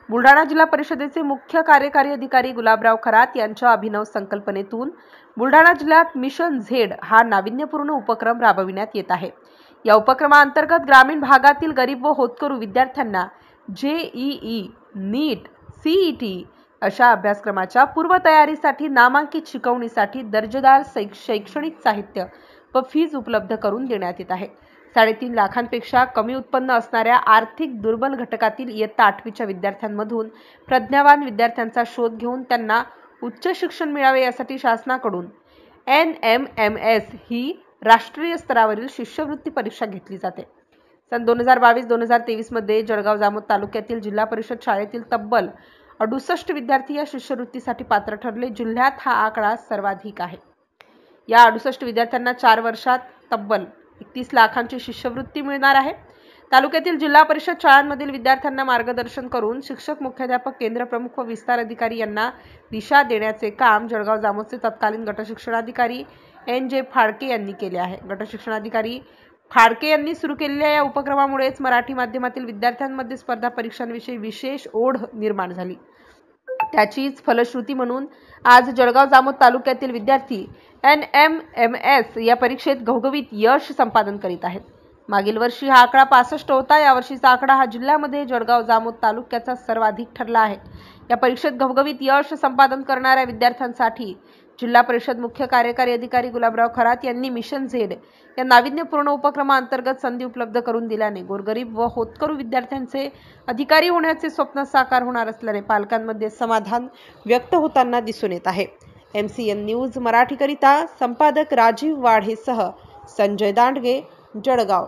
बुलढाणा जिल्हा परिषदेचे मुख्य कार्यकारी अधिकारी गुलाबराव खरात यांच्या अभिनव संकल्पनेतून बुलढाणा जिल्ह्यात मिशन झेड हा नाविन्यपूर्ण उपक्रम राबविण्यात येत आहे। या उपक्रमाअंतर्गत ग्रामीण भागातील गरीब व होतकरू विद्यार्थ्यांना JEE, नीट, CET अशा अभ्यासक्रमाच्या पूर्वतयारीसाठी नामांकित शिकवणीसाठी दर्जेदार शैक्षणिक साहित्य व फीज उपलब्ध करून देण्यात येत आहे। 3.5 लाखांपेक्षा कमी उत्पन्न असणाऱ्या आर्थिक दुर्बल घटकातील इयत्ता 8वीच्या विद्यार्थ्यांमधून प्रज्ञावान विद्यार्थ्यांचा शोध घेऊन त्यांना उच्च शिक्षण मिळावे यासाठी शासनाकडून NMMS ही राष्ट्रीय स्तरावरील शिष्यवृत्ती परीक्षा घेतली जाते। सन 2022-2023 मध्ये जळगाव जामोद तालुक्यातील जिल्हा परिषद शाळेतील तब्बल 68 विद्यार्थी या शिष्यवृत्तीसाठी पात्र ठरले। जिल्ह्यात हा आकडा सर्वाधिक आहे। या 68 विद्यार्थ्यांना 4 वर्षात तब्बल 31 लाखांची शिष्यवृत्ती मिळणार आहे। तालुक्यातील जिल्हा परिषद शाळांमधील विद्यार्थ्यांना मार्गदर्शन करून शिक्षक, मुख्याध्यापक, केंद्र प्रमुख व विस्तार अधिकारी यांना दिशा देण्याचे काम जळगाव जामोदचे तत्कालीन गटशिक्षणाधिकारी NJ फाळके यांनी केले आहे। गटशिक्षणाधिकारी फाळके यांनी सुरू केलेल्या या उपक्रमामुळेच मराठी माध्यमातील विद्यार्थ्यांमध्ये स्पर्धा परीक्षांविषयी विशेष ओढ निर्माण झाली। त्याचीच फलश्रुती म्हणून आज जळगाव जामोद तालुक्यातील विद्यार्थी NMMS या परीक्षेत घवघवीत यश संपादन करीत आहेत। मागील वर्षी हा आकडा 65 होता। या वर्षीचा आकडा हा जिल्ह्यामध्ये जळगाव जामोद तालुक्याचा सर्वाधिक ठरला आहे। या परीक्षेत घवघवीत यश संपादन करणाऱ्या विद्यार्थ्यांसाठी जिल्हा परिषद मुख्य कार्यकारी अधिकारी गुलाबराव खरात यांनी मिशन झेड या नाविन्यपूर्ण उपक्रमाअंतर्गत संधी उपलब्ध करून दिल्याने गोरगरीब व होतकरू विद्यार्थ्यांचे अधिकारी होण्याचे स्वप्न साकार होणार असल्याने पालकांमध्ये समाधान व्यक्त होताना दिसून येत आहे। MCN न्यूज मराठीकरिता संपादक राजीव वाढेसह संजय दांडगे, जळगाव।